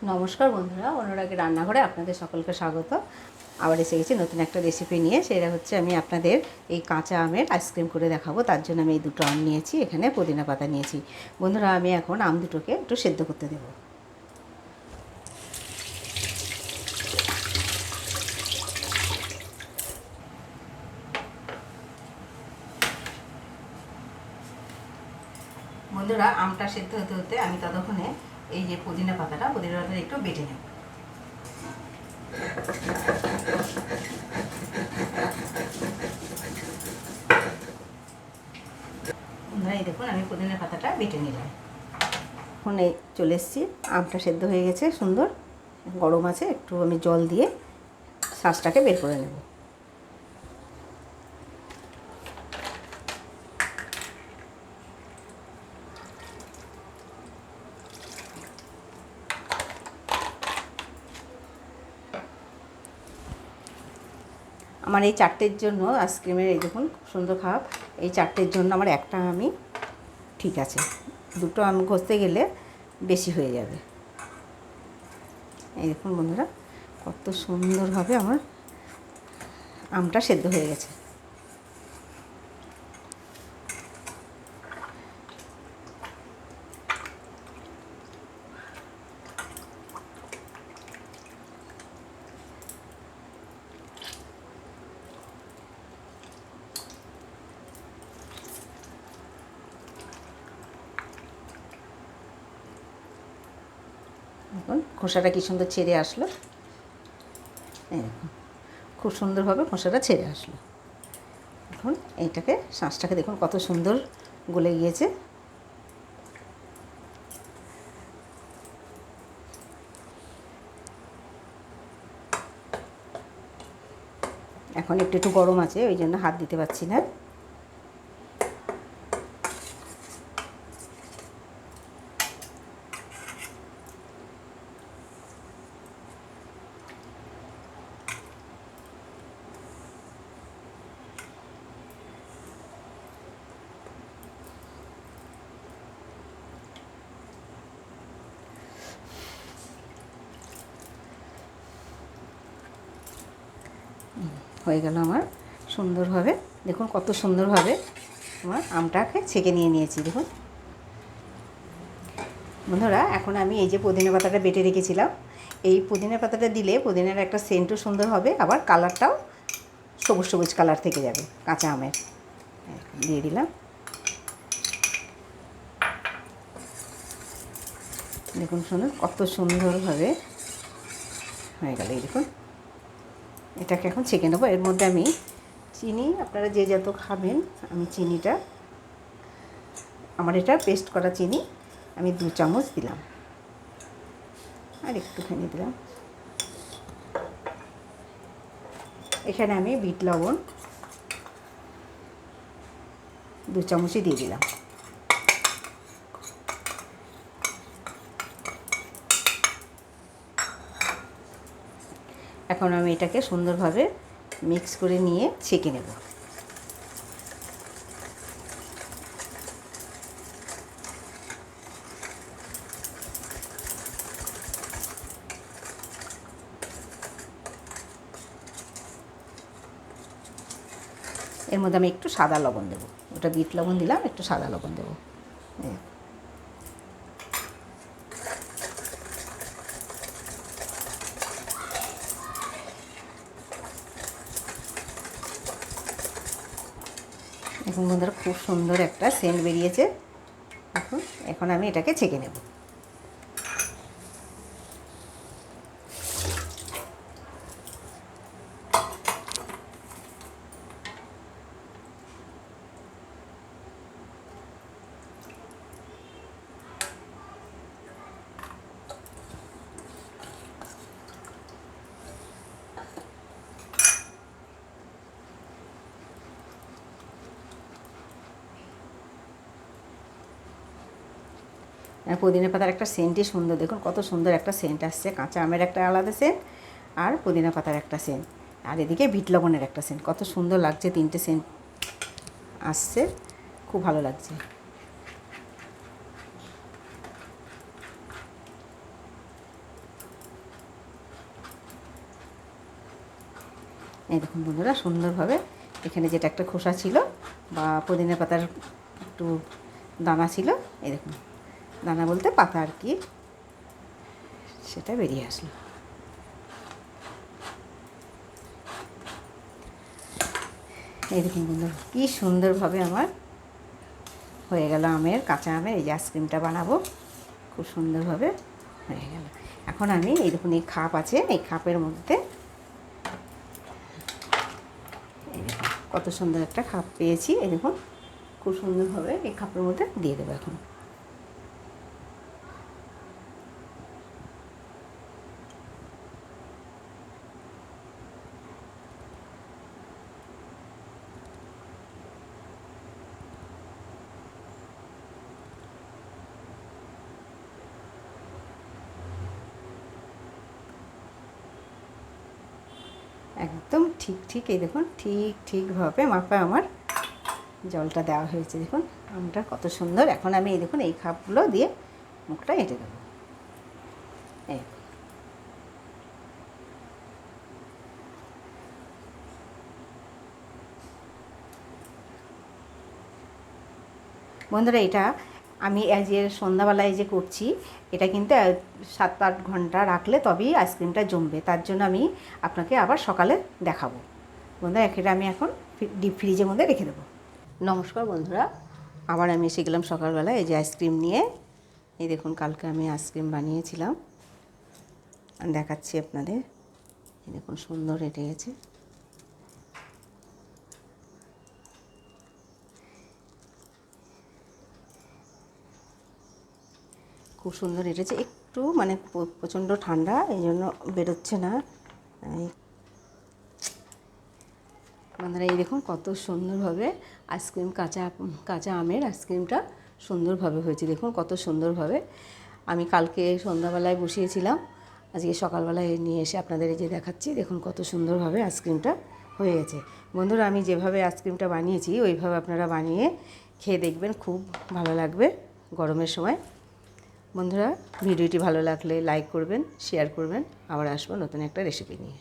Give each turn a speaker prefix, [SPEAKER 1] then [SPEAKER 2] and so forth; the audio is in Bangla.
[SPEAKER 1] নমস্কার বন্ধুরা, অনুরাগের রান্নাঘরে আপনাদের সকলকে স্বাগত। আবার এসে গেছি নতুন একটা রেসিপি নিয়ে। সেটা হচ্ছে আমি আপনাদের এই কাঁচা আমের আইসক্রিম করে দেখাবো। তার জন্য আমি এই দুটো আম নিয়েছি, এখানে পুদিনা পাতা নিয়েছি। বন্ধুরা, আমি এখন আম দুটোকে একটু সেদ্ধ করতে দেবো। বন্ধুরা, আমটা সেদ্ধ হতে হতে আমি ততক্ষণে এই যে পুদিনা পাতাটা একটু বেটে নেব। বন্ধুরা, এই দেখুন আমি পুদিনা পাতাটা বেটে নিলাম। এখন এই চলে এসেছি, আমটা সেদ্ধ হয়ে গেছে, সুন্দর গরম আছে। একটু আমি জল দিয়ে শাঁসটাকে বের করে নেব। আমার এই চারটের জন্য আইসক্রিমের, এই দেখুন খুব সুন্দর খাপ, এই চারটের জন্য আমার একটা আমি ঠিক আছে, দুটো আম ঘষতে গেলে বেশি হয়ে যাবে। এই দেখুন বন্ধুরা, কত সুন্দরভাবে আমার আমটা সেদ্ধ হয়ে গেছে। দেখুন খোসাটা কী সুন্দর ছেড়ে আসলো। এই দেখুন খুব সুন্দরভাবে খোসাটা ছেড়ে আসলো। এখন এইটাকে, শাঁসটাকে দেখুন কত সুন্দর গলে গিয়েছে। এখন একটু একটু গরম আছে, ওই জন্য হাত দিতে পারছি না। হয়ে গেল আমার সুন্দরভাবে। দেখুন কত সুন্দরভাবে আমার আমটাকে ছেঁকে নিয়েছি। দেখুন বন্ধুরা, এখন আমি এই যে পুদিনা পাতাটা বেটে রেখেছিলাম, এই পুদিনা পাতাটা দিলে পুদিনার একটা সেন্টও সুন্দর হবে, আবার কালারটাও সবুজ সবুজ কালার থেকে যাবে কাঁচা আমের। দিয়ে দিলাম। দেখুন সুন্দর, কত সুন্দরভাবে হয়ে গেল। এই দেখুন, এটাকে এখন ছেঁকে নেবো। এর মধ্যে আমি চিনি, আপনারা যে যত খাবেন, আমি চিনিটা, আমার এটা পেস্ট করা চিনি, আমি 2 চামচ দিলাম, আর একটুখানি দিলাম। এখানে আমি বিট লবণ 2 চামচই দিয়ে দিলাম। এখন আমি এটাকে সুন্দরভাবে মিক্স করে নিয়ে ছেঁকে নেব। এর মধ্যে আমি একটু সাদা লবণ দেবো, ওটা বিট লবণ দিলাম, একটু সাদা লবণ দেবো। এখন বন্ধুরা খুব সুন্দর একটা সেন্ট বেরিয়েছে। এখন আমি এটাকে ছেঁকে নেব। পুদিনা পাতার একটা সেন্টই সুন্দর, দেখুন কত সুন্দর একটা সেন্ট আসছে। কাঁচা আমের একটা আলাদা সেন্ট, আর পুদিনা পাতার একটা সেন্ট, আর এদিকে বিট লবণের একটা সেন্ট। কত সুন্দর লাগছে, 3টে সেন্ট আসছে, খুব ভালো লাগছে। এই দেখুন বন্ধুরা, সুন্দরভাবে এখানে যেটা একটা খোসা ছিল বা পুদিনা পাতার একটু দানা ছিল, এই দেখুন, দানা বলতে পাতা আর কি, সেটা বেরিয়ে আসলো। এই দেখুন বন্ধুরা, কী সুন্দরভাবে আমার হয়ে গেল কাঁচা আমের এই যে আইসক্রিমটা বানাবো, খুব সুন্দরভাবে হয়ে গেল। এখন আমি এই দেখুন, এই খাপ আছে, এই খাপের মধ্যে এই দেখুন কত সুন্দর একটা খাপ পেয়েছি। এই দেখুন খুব সুন্দরভাবে এই খাপের মধ্যে দিয়ে দেবো এখন। একদম ঠিক এই দেখুন, ঠিকভাবে মাপে আমার জলটা দেওয়া হয়েছে। দেখুন আমটা কত সুন্দর। এখন আমি এই দেখুন এই খাপগুলো দিয়ে মুখটা এঁটে দেবো। এই বন্ধুরা, এটা আমি যে সন্ধ্যাবেলায় যে করছি, এটা কিন্তু 7-8 ঘন্টা রাখলে তবেই আইসক্রিমটা জমবে। তার জন্য আমি আপনাকে আবার সকালে দেখাবো। বন্ধুরা, এটা আমি এখন ডিপ ফ্রিজের মধ্যে রেখে দেবো। নমস্কার বন্ধুরা, আবার আমি এসে গেলাম সকালবেলা এই যে আইসক্রিম নিয়ে। এই দেখুন কালকে আমি আইসক্রিম বানিয়েছিলাম, দেখাচ্ছি আপনাদের। এই দেখুন সুন্দর এঁটে গেছে। খুব সুন্দর এঁটেছে। একটু মানে প্রচণ্ড ঠান্ডা, এই জন্য বেরোচ্ছে না। বন্ধুরা, এই দেখুন কত সুন্দরভাবে আইসক্রিম, কাঁচা আমের আইসক্রিমটা সুন্দরভাবে হয়েছে। দেখুন কত সুন্দরভাবে আমি কালকে সন্ধ্যাবেলায় বসিয়েছিলাম, আজকে সকালবেলায় নিয়ে এসে আপনাদের এই যে দেখাচ্ছি। দেখুন কত সুন্দরভাবে আইসক্রিমটা হয়ে গেছে। বন্ধুরা, আমি যেভাবে আইসক্রিমটা বানিয়েছি ওইভাবে আপনারা বানিয়ে খেয়ে দেখবেন, খুব ভালো লাগবে গরমের সময়। বন্ধুরা, ভিডিওটি ভালো লাগলে লাইক করবেন, শেয়ার করবেন। আবার আসবো নতুন একটা রেসিপি নিয়ে।